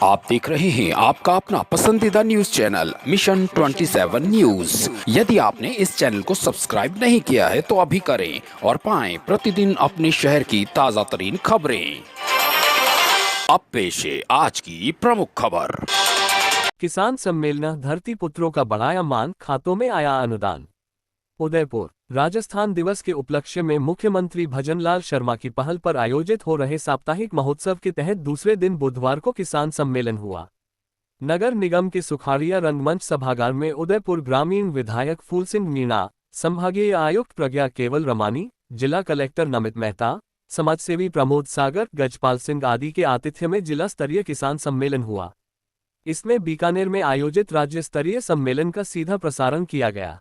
आप देख रहे हैं आपका अपना पसंदीदा न्यूज चैनल मिशन 27 न्यूज। यदि आपने इस चैनल को सब्सक्राइब नहीं किया है तो अभी करें और पाएं प्रतिदिन अपने शहर की ताजा तरीन खबरें। अब पेश है आज की प्रमुख खबर। किसान सम्मेलन, धरती पुत्रों का बढ़ाया मान, खातों में आया अनुदान। उदयपुर राजस्थान दिवस के उपलक्ष्य में मुख्यमंत्री भजनलाल शर्मा की पहल पर आयोजित हो रहे साप्ताहिक महोत्सव के तहत दूसरे दिन बुधवार को किसान सम्मेलन हुआ। नगर निगम के सुखाड़िया रंगमंच सभागार में उदयपुर ग्रामीण विधायक फूल सिंह मीणा, संभागीय आयुक्त प्रज्ञा केवल रमानी, जिला कलेक्टर नमित मेहता, समाजसेवी प्रमोद सागर, गजपाल सिंह आदि के आतिथ्य में जिला स्तरीय किसान सम्मेलन हुआ। इसमें बीकानेर में आयोजित राज्य स्तरीय सम्मेलन का सीधा प्रसारण किया गया।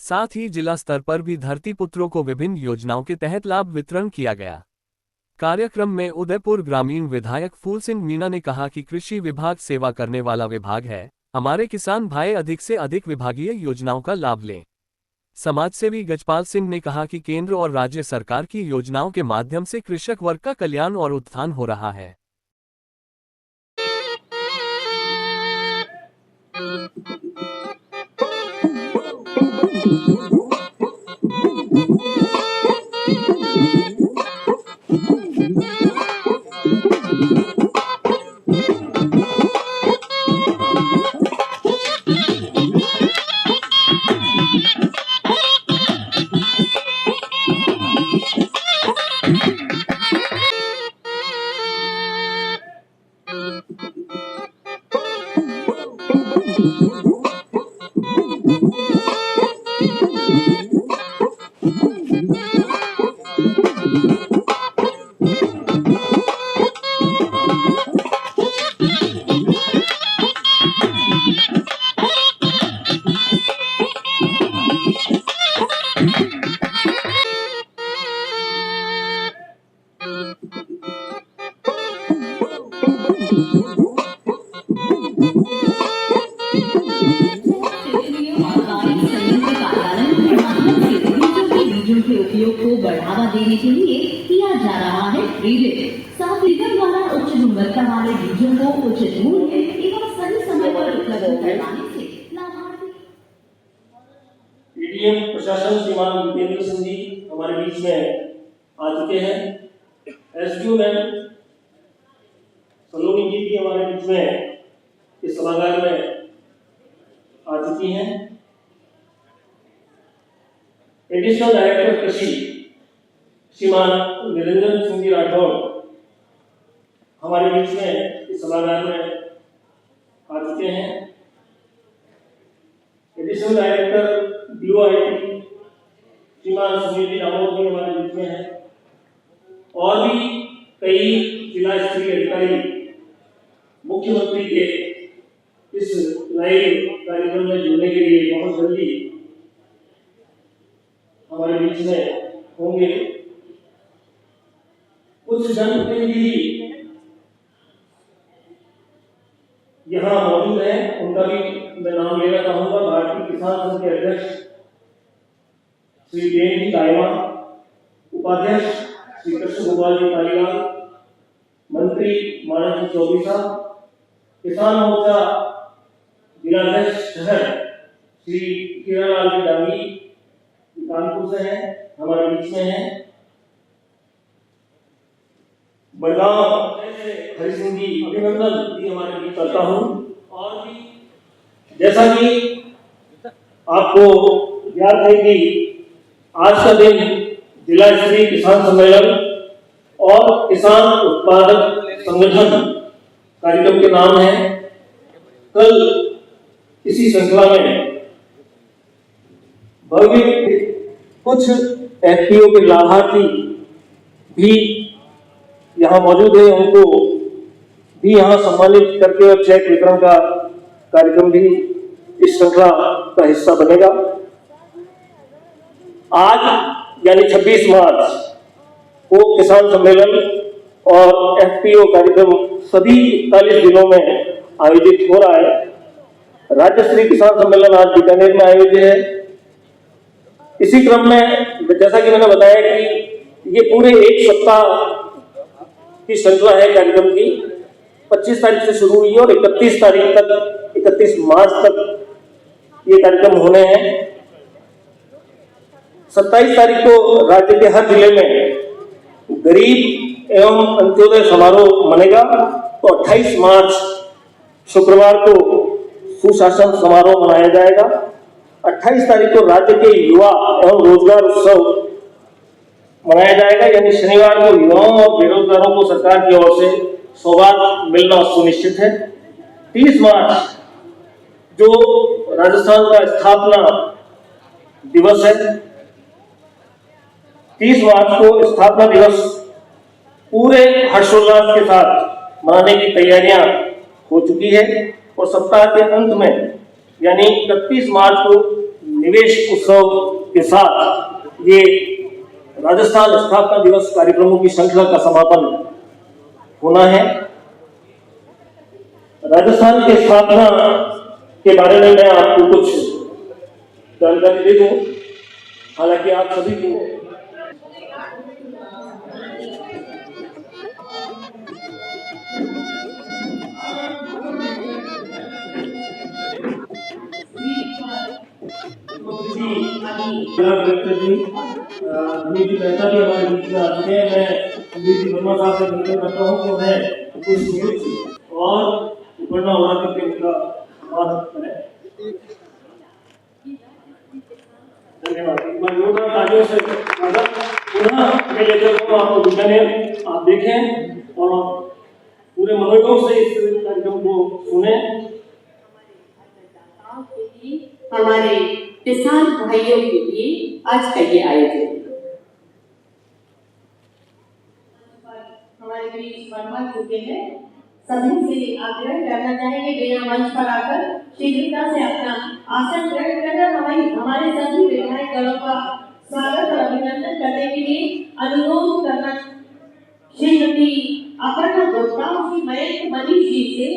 साथ ही जिला स्तर पर भी धरती पुत्रों को विभिन्न योजनाओं के तहत लाभ वितरण किया गया। कार्यक्रम में उदयपुर ग्रामीण विधायक फूल सिंह मीणा ने कहा कि कृषि विभाग सेवा करने वाला विभाग है, हमारे किसान भाई अधिक से अधिक विभागीय योजनाओं का लाभ लें। समाजसेवी गजपाल सिंह ने कहा कि केंद्र और राज्य सरकार की योजनाओं के माध्यम से कृषक वर्ग का कल्याण और उत्थान हो रहा है। के उपयोग को बढ़ावा देने के लिए किया जा रहा है प्रेरित। साथ ही द्वारा उच्च गुणवत्ता वाले बीजों को उचित मूल्य एवं सही समय पर उपलब्ध कराने से लाभार्थी। पीडीएम प्रशासन श्रीमान भूपेंद्र सिंह जी हमारे बीच में आ चुके हैं। एसडीओ मैम सलोनी जी भी हमारे बीच में इस सभागार में आ चुकी हैं। एडिशनल डायरेक्टर कृषि श्रीमान निरंजन सिंह जी राठौड़ हमारे बीच में इस सभागार में आ चुके हैं। एडिशनल डायरेक्टर डीओआईटी श्रीमान सुनील जी राठौड़ जी हमारे बीच में हैं और भी कई जिला स्तरीय अधिकारी मुख्यमंत्री के इस लाइव कार्यक्रम में जुड़ने के लिए बहुत जल्दी हमारे बीच में होंगे। कुछ जनप्रतिनिधि यहाँ मौजूद हैं, उनका भी मैं नाम लेना चाहूंगा। भारतीय किसान संघ के अध्यक्ष श्री प्रेम जी दायमा, उपाध्यक्ष श्री कृष्ण गोपाल जी कालीलाल, मंत्री मानव जी चौबीसा, किसान मोर्चा जिलाध्यक्ष शहर श्री किरणलाल जी डांगी कानपुर से हैं, हमारे बीच में हैं। बड़गांव हरि सिंह जी अभिनंदन भी हमारे बीच करता हूँ। और भी जैसा कि आपको याद है कि आज का दिन जिला स्तरीय किसान सम्मेलन और किसान उत्पादक संगठन कार्यक्रम के नाम है। कल इसी श्रृंखला में भव्य कुछ एफपीओ के लाभार्थी भी यहाँ मौजूद है, उनको भी यहाँ सम्मानित करके और चेक वितरण का कार्यक्रम भी इस श्रृंखला का हिस्सा बनेगा। आज यानी 26 मार्च को किसान सम्मेलन और एफपीओ कार्यक्रम सभी 41 जिलों में आयोजित हो रहा है। राज्य स्तरीय किसान सम्मेलन आज बीकानेर में आयोजित है। इसी क्रम में जैसा कि मैंने बताया कि ये पूरे एक सप्ताह की श्रृंखला है कार्यक्रम की 25 तारीख से शुरू हुई है और 31 तारीख तक, 31 मार्च तक ये कार्यक्रम होने हैं। 27 तारीख को राज्य के हर जिले में गरीब एवं अंत्योदय समारोह मनेगा। तो 28 मार्च शुक्रवार को सुशासन समारोह मनाया जाएगा। 28 तारीख को राज्य के युवा एवं रोजगार उत्सव मनाया जाएगा, यानी शनिवार को युवाओं और बेरोजगारों को सरकार की ओर से सौगात मिलना सुनिश्चित है। 30 मार्च जो राजस्थान का स्थापना दिवस है, 30 मार्च को स्थापना दिवस पूरे हर्षोल्लास के साथ मनाने की तैयारियां हो चुकी है और सप्ताह के अंत में यानी 31 मार्च को निवेश उत्सव के साथ ये राजस्थान स्थापना दिवस कार्यक्रमों की श्रृंखला का समापन होना है। राजस्थान की स्थापना के बारे में मैं आपको कुछ जानकारी दे दूं, हालांकि आप सभी को कलेक्टर जी अमित जी मेहता भी हमारे बीच में आते हैं। मैं अमित जी वर्मा साहब से निवेदन करता हूँ कि उन्हें कुछ और उपकरण उड़ा करके उनका स्वागत करें। धन्यवाद। मैं जोरदार तालियों से पुनः मैं लेकर आपको दिखाने आप देखें और पूरे मनोयोग से इस कार्यक्रम को सुने। हमारे किसान भाइयों के लिए आज का ये आयोजन हमारे बीच वर्मा चुके हैं। सभी से आग्रह करना चाहेंगे बिना मंच पर आकर शीघ्रता से अपना आसन ग्रहण कर हमारे सभी विधायक दलों का स्वागत और अभिनंदन करने के लिए अनुरोध करना श्रीमती अपर्णा गुप्ता श्री मयंक मनीष जी से,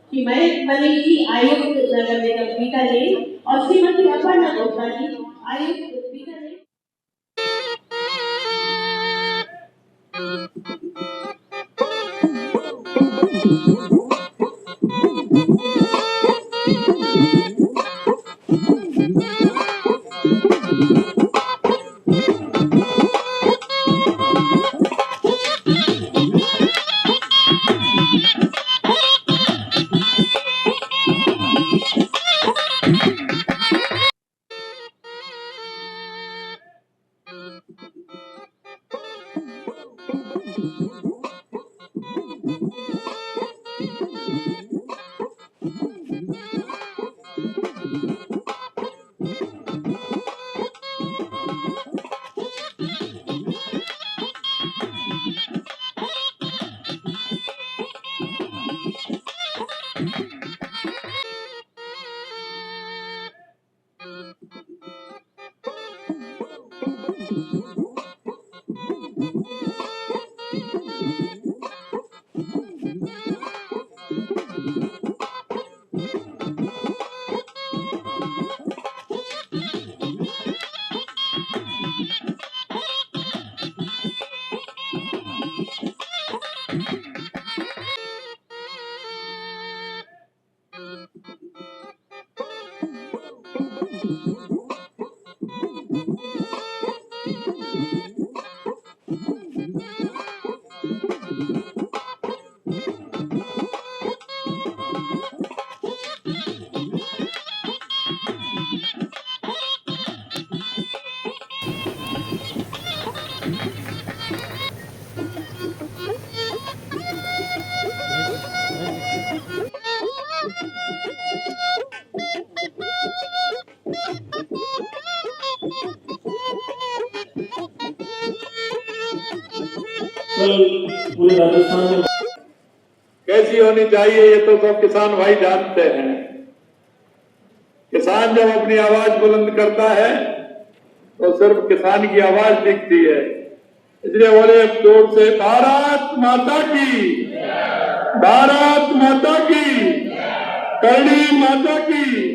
श्री मयंक मनीष जी आयुक्त नगर निगम बीकानेर और श्रीमती अपर्णा गुप्ता जी आयुक्त बीकानेर। पूरे राजस्थान में कैसी होनी चाहिए ये तो सब किसान भाई जानते हैं। किसान जब अपनी आवाज बुलंद करता है तो सिर्फ किसान की आवाज दिखती है। इसलिए बोले अब जोर से भारत माता की, भारत माता की, करणी माता की,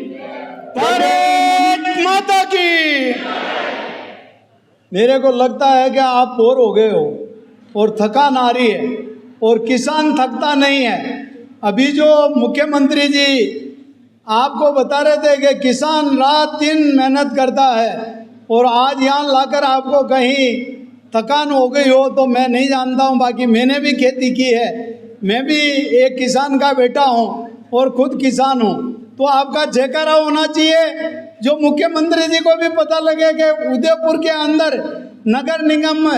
भारत माता की। मेरे को लगता है कि आप बोर हो गए हो और थकान आ रही है और किसान थकता नहीं है। अभी जो मुख्यमंत्री जी आपको बता रहे थे कि किसान रात दिन मेहनत करता है और आज यहाँ लाकर आपको कहीं थकान हो गई हो तो मैं नहीं जानता हूँ, बाकी मैंने भी खेती की है, मैं भी एक किसान का बेटा हूँ और खुद किसान हूँ। तो आपका जयकारा होना चाहिए, जो मुख्यमंत्री जी को भी पता लगे कि उदयपुर के अंदर नगर निगम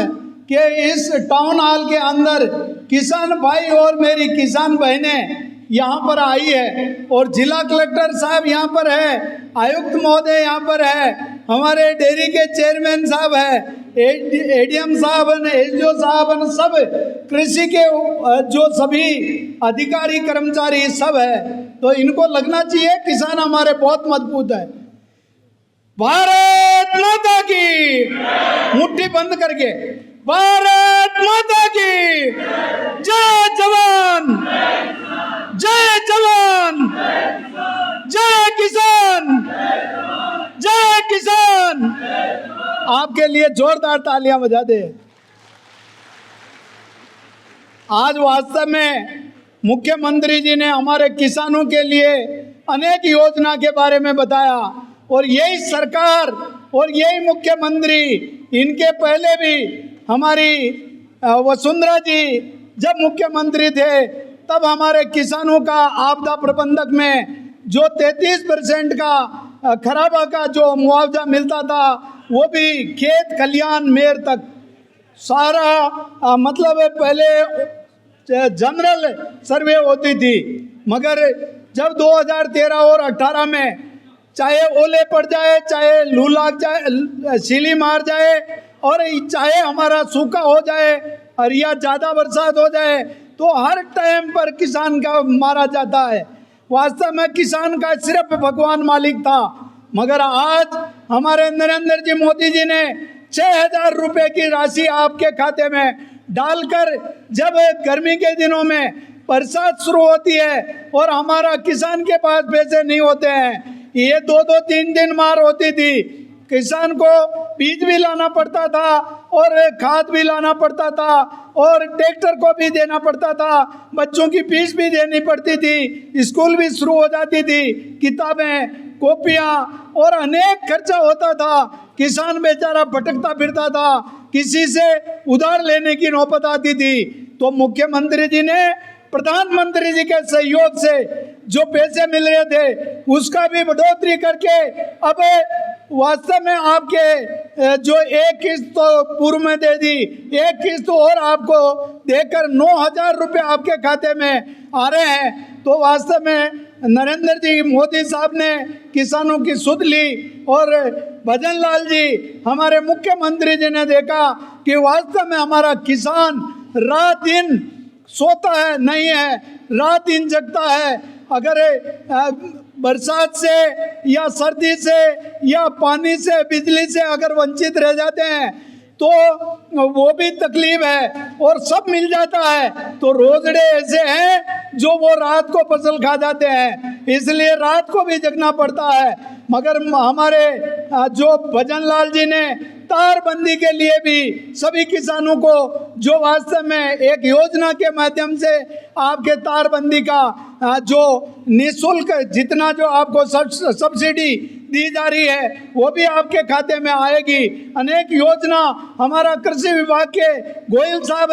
के इस टाउन हॉल के अंदर किसान भाई और मेरी किसान बहनें यहाँ पर आई है और जिला कलेक्टर साहब यहाँ पर है, आयुक्त महोदय यहाँ पर है, हमारे डेयरी के चेयरमैन साहब है, एडीएम साहब, एसडीओ साहब, सब कृषि के जो सभी अधिकारी कर्मचारी सब है। तो इनको लगना चाहिए किसान हमारे बहुत मजबूत है। भारत माता की, मुट्ठी बंद करके, भारत माता की जय जवान, जय जवान, जय किसान, जय किसान। आपके लिए जोरदार तालियां बजा दे। आज वास्तव में मुख्यमंत्री जी ने हमारे किसानों के लिए अनेक योजना के बारे में बताया और यही सरकार और यही मुख्यमंत्री, इनके पहले भी हमारी वसुंधरा जी जब मुख्यमंत्री थे तब हमारे किसानों का आपदा प्रबंधक में जो 33% का खराबा का जो मुआवजा मिलता था वो भी खेत खलियान मेयर तक सारा मतलब पहले जनरल सर्वे होती थी, मगर जब 2013 और 18 में चाहे ओले पड़ जाए, चाहे लू लग जाए, सीली मार जाए और चाहे हमारा सूखा हो जाए और या ज़्यादा बरसात हो जाए तो हर टाइम पर किसान का मारा जाता है। वास्तव में किसान का सिर्फ भगवान मालिक था, मगर आज हमारे नरेंद्र जी मोदी जी ने 6,000 रुपये की राशि आपके खाते में डालकर, जब गर्मी के दिनों में बरसात शुरू होती है और हमारा किसान के पास पैसे नहीं होते हैं, ये 2-2 3 मार होती थी, किसान को बीज भी लाना पड़ता था और खाद भी लाना पड़ता था और ट्रैक्टर को भी देना पड़ता था, बच्चों की फीस भी देनी पड़ती थी, स्कूल भी शुरू हो जाती थी, किताबें, कॉपियाँ और अनेक खर्चा होता था। किसान बेचारा भटकता फिरता था, किसी से उधार लेने की नौबत आती थी। तो मुख्यमंत्री जी ने प्रधानमंत्री जी के सहयोग से जो पैसे मिल रहे थे उसका भी बढ़ोतरी करके अब वास्तव में आपके जो एक किस्त तो पूर्व में दे दी, एक किस्त और आपको देकर 9,000 रुपये आपके खाते में आ रहे हैं। तो वास्तव में नरेंद्र जी मोदी साहब ने किसानों की सुध ली और भजन लाल जी हमारे मुख्यमंत्री जी ने देखा कि वास्तव में हमारा किसान रात दिन सोता है नहीं है, रात दिन जगता है। अगर बरसात से या सर्दी से या पानी से, बिजली से अगर वंचित रह जाते हैं तो वो भी तकलीफ है और सब मिल जाता है। तो रोजड़े ऐसे हैं जो वो रात को फसल खा जाते हैं, इसलिए रात को भी जगना पड़ता है। मगर हमारे जो भजन लाल जी ने तारबंदी के लिए भी सभी किसानों को जो वास्तव में एक योजना के माध्यम से आपके तारबंदी का जो निःशुल्क जितना जो आपको सब्सिडी दी जा रही है वो भी आपके खाते में आएगी। अनेक योजना हमारा कृषि विभाग के गोयल साहब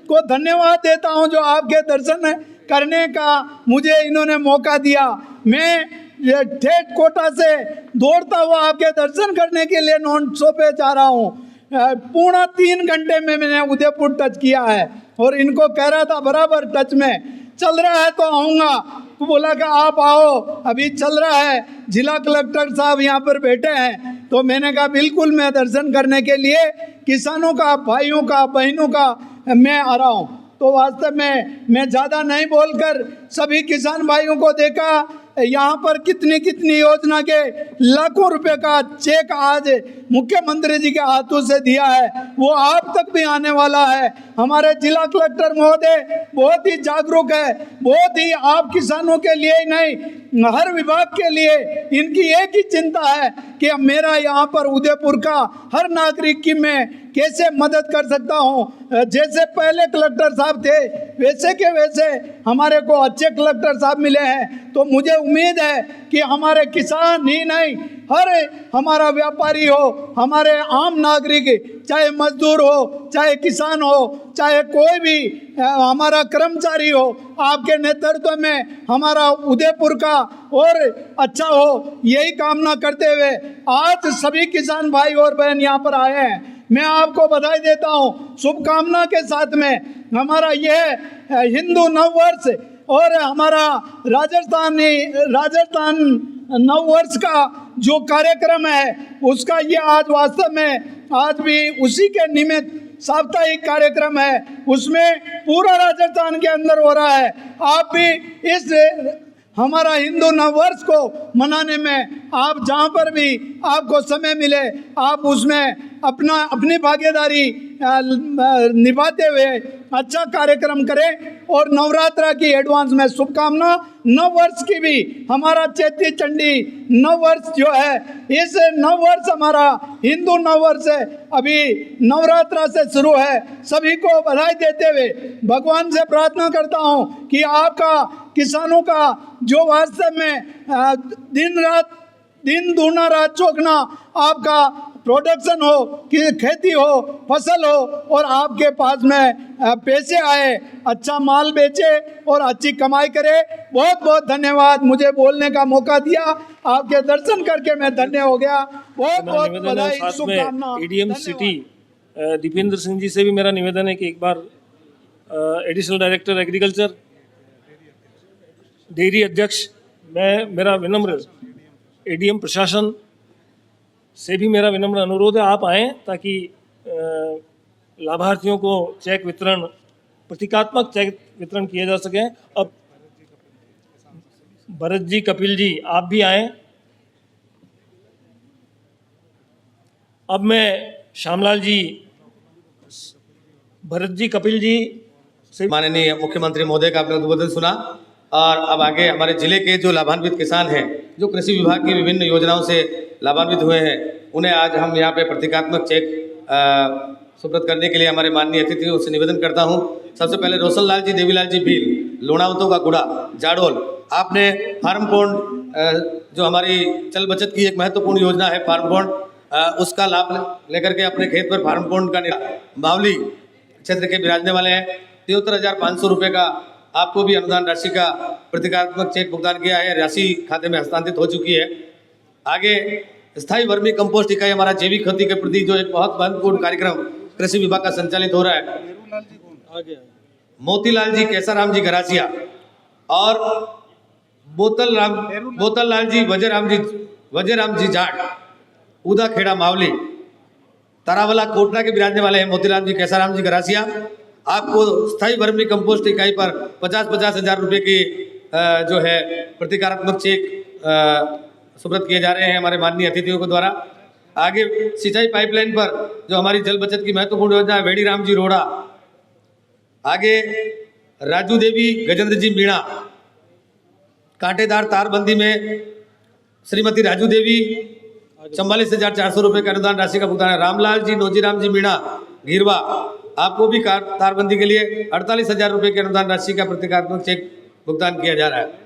को धन्यवाद देता हूं जो आपके दर्शन करने का मुझे इन्होंने मौका दिया। मैं ये ठेठ कोटा से दौड़ता हुआ आपके दर्शन करने के लिए नॉन शो पे जा रहा हूँ। पूर्ण 3 घंटे में मैंने उदयपुर टच किया है और इनको कह रहा था बराबर टच में चल रहा है तो आऊँगा, तो बोला कि आप आओ, अभी चल रहा है। जिला कलेक्टर साहब यहाँ पर बैठे हैं तो मैंने कहा बिल्कुल मैं दर्शन करने के लिए किसानों का, भाइयों का, बहनों का मैं आ रहा हूँ। तो वास्तव में मैं ज़्यादा नहीं बोलकर सभी किसान भाइयों को देखा, यहाँ पर कितनी कितनी योजना के लाखों रुपए का चेक आज मुख्यमंत्री जी के हाथों से दिया है, वो आप तक भी आने वाला है। हमारे जिला कलेक्टर महोदय बहुत ही जागरूक है, बहुत ही आप किसानों के लिए ही नहीं हर विभाग के लिए इनकी एक ही चिंता है कि मेरा यहाँ पर उदयपुर का हर नागरिक की मैं कैसे मदद कर सकता हूँ। जैसे पहले कलेक्टर साहब थे वैसे के वैसे हमारे को अच्छे कलेक्टर साहब मिले हैं, तो मुझे उम्मीद है कि हमारे किसान ही नहीं, हर हमारा व्यापारी हो, हमारे आम नागरिक, चाहे मजदूर हो, चाहे किसान हो, चाहे कोई भी हमारा कर्मचारी हो, आपके नेतृत्व में हमारा उदयपुर का और अच्छा हो, यही कामना करते हुए आज सभी किसान भाई और बहन यहाँ पर आए हैं। मैं आपको बधाई देता हूँ शुभकामना के साथ में। हमारा यह हिंदू नववर्ष और हमारा राजस्थान नववर्ष का जो कार्यक्रम है उसका ये आज वास्तव में आज भी उसी के निमित्त साप्ताहिक कार्यक्रम है, उसमें पूरा राजस्थान के अंदर हो रहा है। आप भी इस हमारा हिंदू नववर्ष को मनाने में आप जहाँ पर भी आपको समय मिले आप उसमें अपनी भागीदारी निभाते हुए अच्छा कार्यक्रम करें। और नवरात्रा की एडवांस में शुभकामना। नववर्ष की भी हमारा चैती चंडी नववर्ष जो है, इस नववर्ष हमारा हिंदू नववर्ष है, अभी नवरात्रा से शुरू है। सभी को बधाई देते हुए भगवान से प्रार्थना करता हूँ कि आपका किसानों का जो वास्तव में दिन दूना रात चौगना आपका प्रोडक्शन हो कि खेती हो, फसल हो और आपके पास में पैसे आए, अच्छा माल बेचे और अच्छी कमाई करे। बहुत बहुत धन्यवाद, मुझे बोलने का मौका दिया, आपके दर्शन करके मैं धन्य हो गया। बहुत बहुत बधाई, शुभकामना। एडीएम सिटी दीपेंद्र सिंह जी से भी मेरा निवेदन है कि एक बार एडिशनल डायरेक्टर एग्रीकल्चर डेयरी अध्यक्ष मेरा विनम्र एडीएम प्रशासन से भी मेरा विनम्र अनुरोध है, आप आएँ ताकि लाभार्थियों को चेक वितरण, प्रतीकात्मक चेक वितरण किए जा सके। अब भरत जी, कपिल जी, आप भी आएँ। अब मैं श्यामलाल जी, भरत जी, कपिल जी से। माननीय मुख्यमंत्री महोदय का आपने उद्बोधन सुना और अब आगे हमारे जिले के जो लाभान्वित किसान हैं, जो कृषि विभाग की विभिन्न योजनाओं से लाभान्वित हुए हैं, उन्हें आज हम यहाँ पे प्रतीकात्मक चेक सुपुर्द करने के लिए हमारे माननीय अतिथियों से निवेदन करता हूँ। सबसे पहले रोशन लाल जी, देवीलाल जी भील, लोणावतों का गुड़ा, जाडोल, आपने फार्म बॉन्ड जो हमारी चल बचत की एक महत्वपूर्ण योजना है फार्म बॉन्ड, उसका लाभ लेकर के अपने खेत पर फार्म बॉन्ड का बावली क्षेत्र के विराजने वाले हैं। 73,500 रुपये का आपको भी अनुदान राशि का प्रतीकात्मक चेक भुगतान किया है, राशि खाते में हस्तांतरित हो चुकी है। आगे स्थायी वर्मी कंपोस्ट इकाई हमारा जैविक खेती के प्रति जो एक बहुत महत्वपूर्ण कार्यक्रम कृषि विभाग का संचालित हो रहा है। मोतीलाल जी, कैसाराम जी गरासिया और बोतल लाल जी, वजयराम जी जाट, उदा खेड़ा मावली, तारावला कोटला के विराजने वाले हैं मोतीलाल जी, कैसाराम जी गरासिया। आपको स्थायी वर्मी कंपोस्ट इकाई पर 50-50 हज़ार रुपये की जो है प्रतीकात्मक चेक सुपुर्द किए जा रहे हैं हमारे माननीय अतिथियों के द्वारा। आगे सिंचाई पाइपलाइन पर जो हमारी जल बचत की महत्वपूर्ण योजना है, वेड़ी राम जी रोड़ा। आगे राजू देवी, गजेंद्र जी मीणा, कांटेदार तारबंदी में श्रीमती राजू देवी 44,400 रुपये का अनुदान राशि का भुगतान है। रामलाल जी, नोजीराम जी मीणा, घिरवा, आपको भी तारबंदी के लिए 48,000 रुपये के अनुदान राशि का प्रतीकात्मक चेक भुगतान किया जा रहा है।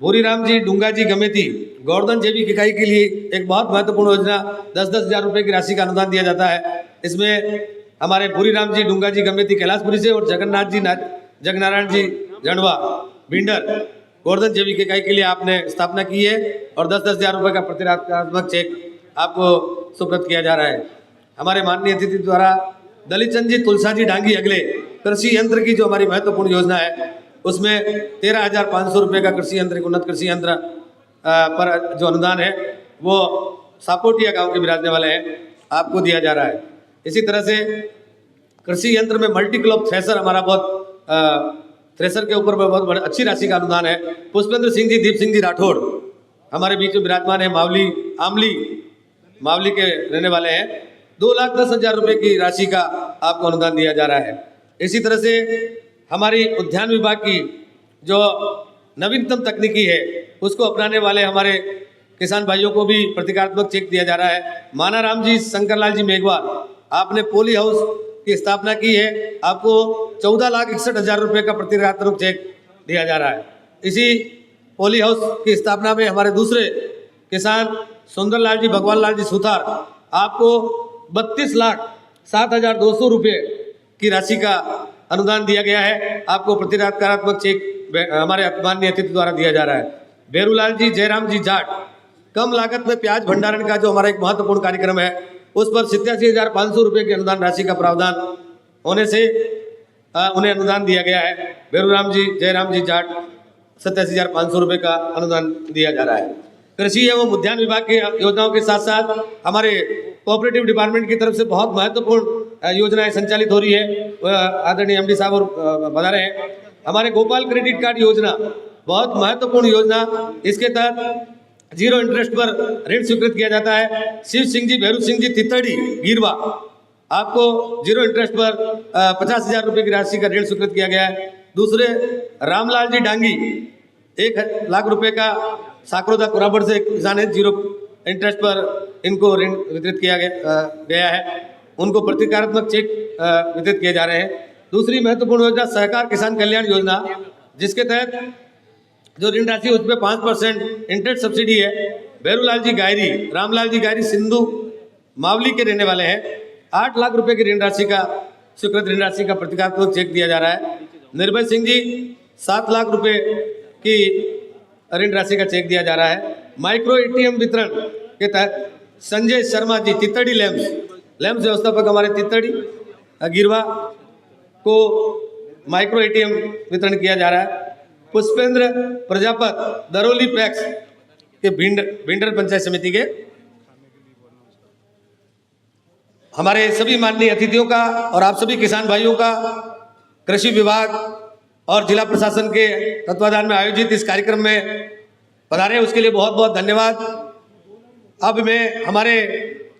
भूरीराम जी, डूंगा जी गमेती, गोवर्धन जैविक इकाई के लिए एक बहुत महत्वपूर्ण योजना 10-10 हज़ार रुपये की राशि का अनुदान दिया जाता है। इसमें हमारे भूरीराम जी, डूंगा जी गमेती कैलाशपुरी से और जगनारायण जी जंडवा बिंडर गोवर्धन जैविक इकाई के लिए आपने स्थापना की है और 10-10 हज़ार रुपये का प्रतीकात्मक चेक आपको सुपुर्द किया जा रहा है। हमारे माननीय अतिथि द्वारा दलित चंद जी, तुलसा जी डांगी अगले, कृषि यंत्र की जो हमारी महत्वपूर्ण योजना है उसमें 13,500 रुपये का कृषि यंत्र, उन्नत कृषि यंत्र पर जो अनुदान है वो सापोटिया गांव के विराजने वाले हैं, आपको दिया जा रहा है। इसी तरह से कृषि यंत्र में मल्टी क्रॉप थ्रेसर हमारा बहुत थ्रेसर के ऊपर बहुत अच्छी राशि का अनुदान है। पुष्पेंद्र सिंह जी, दीप सिंह जी राठौड़ हमारे बीच में विराजमान है, मावली के रहने वाले हैं। 2,10,000 रुपये की राशि का आपको अनुदान दिया जा रहा है। इसी तरह से हमारी उद्यान विभाग की जो नवीनतम तकनीकी है उसको अपनाने वाले हमारे किसान भाइयों को भी प्रतीकात्मक चेक दिया जा रहा है। मानाराम जी शंकरलाल जी मेघवाल, आपने पोली हाउस की स्थापना की है, आपको 14,61,000 रुपये का प्रतीकात्मक चेक दिया जा रहा है। इसी पोली हाउस की स्थापना में हमारे दूसरे किसान सुंदरलाल जी भगवान लाल जी सुथार, आपको 32,07,200 रुपये की राशि का अनुदान दिया गया है। आपको प्रतीकात्मक चेक हमारे माननीय अतिथि द्वारा दिया जा रहा है। बेरूलाल जी जयराम जी जाट, कम लागत में प्याज भंडारण का जो हमारा एक महत्वपूर्ण कार्यक्रम है, उस पर 87,500 रुपये के अनुदान राशि का प्रावधान होने से उन्हें अनुदान दिया गया है। बेरूराम जी जयराम जी जाट 87,500 रुपये का अनुदान दिया जा रहा है। कृषि एवं उद्यान विभाग की योजनाओं के साथ साथ हमारे कोऑपरेटिव डिपार्टमेंट की तरफ से बहुत महत्वपूर्ण योजनाएं संचालित हो रही है। आदरणीय एमडी साहब और बता रहे हैं, हमारे गोपाल क्रेडिट कार्ड योजना बहुत महत्वपूर्ण योजना, इसके तहत 0 इंटरेस्ट पर ऋण स्वीकृत किया जाता है। शिव सिंह जी भैरू सिंह जी तितड़ी गिरवा, आपको 0 इंटरेस्ट पर 50,000 रुपये की राशि का ऋण स्वीकृत किया गया है। दूसरे रामलाल जी डांगी 1 लाख रुपए का साकरोदा कुराबड़ से किसान है, 0 इंटरेस्ट पर इनको ऋण वितरित किया गया है। उनको प्रतीकात्मक चेक वितरित किए जा रहे हैं। दूसरी महत्वपूर्ण योजना सहकार किसान कल्याण योजना, जिसके तहत जो ऋण राशि उस पर 5% इंटरेस्ट सब्सिडी है। भैरूलाल जी गायरी, रामलाल जी गायरी सिंधु मावली के रहने वाले हैं, 8 लाख रुपए की ऋण राशि का स्वीकृत ऋण राशि का प्रतीकात्मक चेक दिया जा रहा है। निर्भय सिंह जी 7 लाख रुपए की ऋण राशि का चेक दिया जा रहा है। माइक्रो एटीएम वितरण के तहत संजय शर्मा जी तितड़ी लैम्स व्यवस्थापक हमारे तितड़ी गिरवा को माइक्रो एटीएम वितरण किया जा रहा है। पुष्पेंद्र प्रजापत दरोली पैक्स के भिंडर पंचायत समिति के हमारे सभी माननीय अतिथियों का और आप सभी किसान भाइयों का कृषि विभाग और जिला प्रशासन के तत्वाधान में आयोजित इस कार्यक्रम में पधारे, उसके लिए बहुत बहुत धन्यवाद। अब मैं हमारे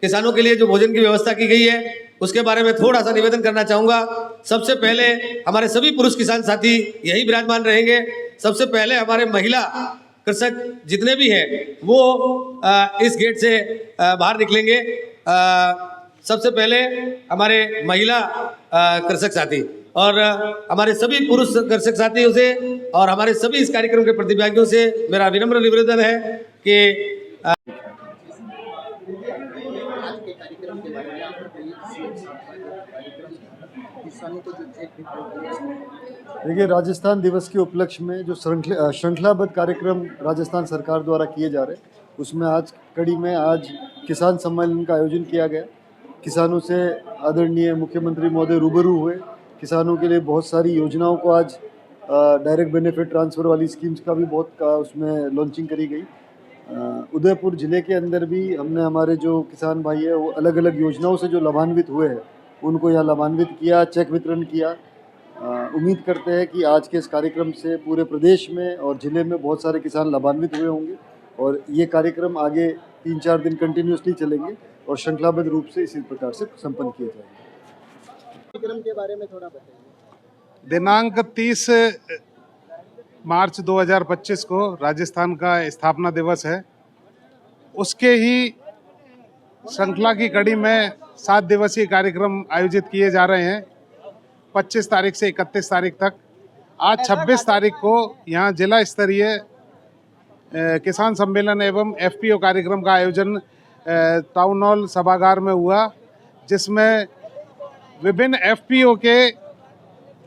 किसानों के लिए जो भोजन की व्यवस्था की गई है उसके बारे में थोड़ा सा निवेदन करना चाहूँगा। सबसे पहले हमारे सभी पुरुष किसान साथी यही विराजमान रहेंगे। सबसे पहले हमारे महिला कृषक जितने भी हैं वो इस गेट से बाहर निकलेंगे। सबसे पहले हमारे महिला कृषक साथी और हमारे सभी पुरुष कृषक साथियों से और हमारे सभी इस कार्यक्रम के प्रतिभागियों से मेरा विनम्र निवेदन है कि देखिए, राजस्थान दिवस के उपलक्ष्य में जो श्रृंखलाबद्ध कार्यक्रम राजस्थान सरकार द्वारा किए जा रहे हैं, उसमें आज कड़ी में आज किसान सम्मेलन का आयोजन किया गया। किसानों से आदरणीय मुख्यमंत्री महोदय रूबरू हुए। किसानों के लिए बहुत सारी योजनाओं को आज डायरेक्ट बेनिफिट ट्रांसफ़र वाली स्कीम्स का भी बहुत उसमें लॉन्चिंग करी गई। उदयपुर ज़िले के अंदर भी हमने हमारे जो किसान भाई है वो अलग अलग योजनाओं से जो लाभान्वित हुए हैं उनको यहाँ लाभान्वित किया, चेक वितरण किया। उम्मीद करते हैं कि आज के इस कार्यक्रम से पूरे प्रदेश में और ज़िले में बहुत सारे किसान लाभान्वित हुए होंगे और ये कार्यक्रम आगे 3-4 दिन कंटिन्यूसली चलेंगे और श्रृंखलाबद्ध रूप से इसी प्रकार से संपन्न किए जाएंगे। कार्यक्रम के बारे में थोड़ा बताइए। दिनांक 30 मार्च 2025 को राजस्थान का स्थापना दिवस है। उसके ही श्रृंखला की कड़ी में 7 दिवसीय कार्यक्रम आयोजित किए जा रहे हैं 25 तारीख से 31 तारीख तक। आज 26 तारीख को यहाँ जिला स्तरीय किसान सम्मेलन एवं एफपीओ कार्यक्रम का आयोजन टाउन हॉल सभागार में हुआ, जिसमें विभिन्न एफपीओ के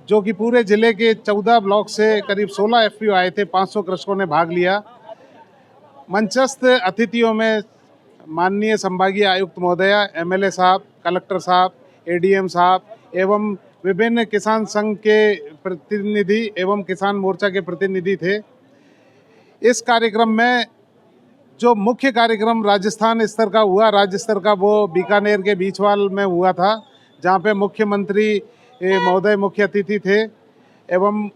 जो कि पूरे ज़िले के 14 ब्लॉक से करीब 16 एफपीओ आए थे। 500 कृषकों ने भाग लिया। मंचस्थ अतिथियों में माननीय संभागीय आयुक्त महोदया, एमएलए साहब, कलेक्टर साहब, एडीएम साहब एवं विभिन्न किसान संघ के प्रतिनिधि एवं किसान मोर्चा के प्रतिनिधि थे। इस कार्यक्रम में जो मुख्य कार्यक्रम राजस्थान स्तर का हुआ, राज्य स्तर का, वो बीकानेर के बीचवाल में हुआ था, जहाँ पे मुख्यमंत्री महोदय मुख्य अतिथि थे एवं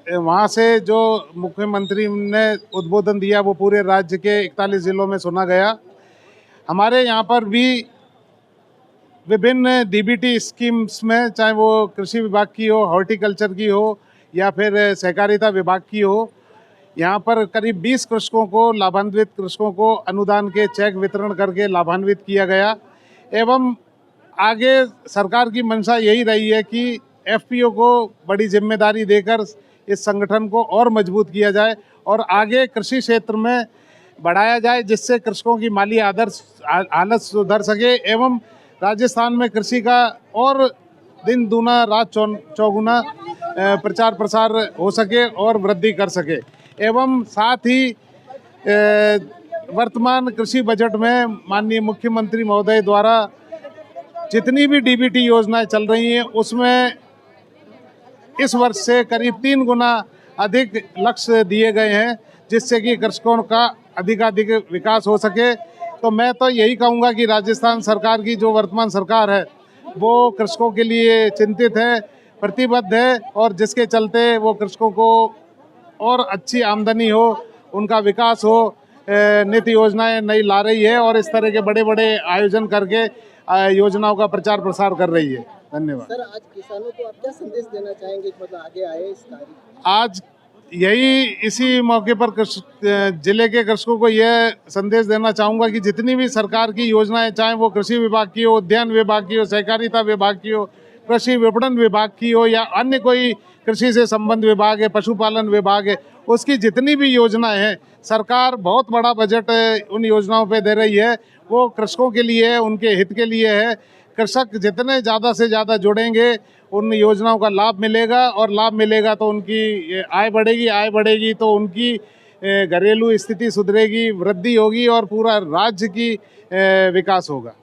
वहाँ से जो मुख्यमंत्री ने उद्बोधन दिया वो पूरे राज्य के 41 जिलों में सुना गया। हमारे यहाँ पर भी विभिन्न डीबीटी स्कीम्स में, चाहे वो कृषि विभाग की हो, हॉर्टिकल्चर की हो या फिर सहकारिता विभाग की हो, यहाँ पर करीब 20 कृषकों को, लाभान्वित कृषकों को अनुदान के चेक वितरण करके लाभान्वित किया गया। एवं आगे सरकार की मंशा यही रही है कि एफपीओ को बड़ी जिम्मेदारी देकर इस संगठन को और मजबूत किया जाए और आगे कृषि क्षेत्र में बढ़ाया जाए, जिससे कृषकों की माली हालत सुधर सके एवं राजस्थान में कृषि का और दिन दूना रात चौगुना प्रचार प्रसार हो सके और वृद्धि कर सके। एवं साथ ही वर्तमान कृषि बजट में माननीय मुख्यमंत्री महोदय द्वारा जितनी भी डीबीटी योजनाएं चल रही हैं उसमें इस वर्ष से करीब 3 गुना अधिक लक्ष्य दिए गए हैं, जिससे कि कृषकों का अधिकाधिक विकास हो सके। तो मैं तो यही कहूँगा कि राजस्थान सरकार की जो वर्तमान सरकार है वो कृषकों के लिए चिंतित है, प्रतिबद्ध है और जिसके चलते वो कृषकों को और अच्छी आमदनी हो, उनका विकास हो, नीति योजनाएं नई ला रही है और इस तरह के बड़े बड़े आयोजन करके योजनाओं का प्रचार प्रसार कर रही है। धन्यवाद सर। आज किसानों को आप क्या संदेश देना चाहेंगे, मतलब आगे आए इस कार्य? आज यही इसी मौके पर जिले के कृषकों को यह संदेश देना चाहूँगा कि जितनी भी सरकार की योजनाएं, चाहे वो कृषि विभाग की हो, उद्यान विभाग की हो, सहकारिता विभाग की हो, कृषि विपणन विभाग की हो या अन्य कोई कृषि से संबंध विभाग है, पशुपालन विभाग है, उसकी जितनी भी योजनाएं हैं, सरकार बहुत बड़ा बजट उन योजनाओं पे दे रही है। वो कृषकों के लिए है, उनके हित के लिए है। कृषक जितने ज़्यादा से ज़्यादा जुड़ेंगे उन योजनाओं का लाभ मिलेगा और लाभ मिलेगा तो उनकी आय बढ़ेगी तो उनकी घरेलू स्थिति सुधरेगी, वृद्धि होगी और पूरा राज्य की विकास होगा।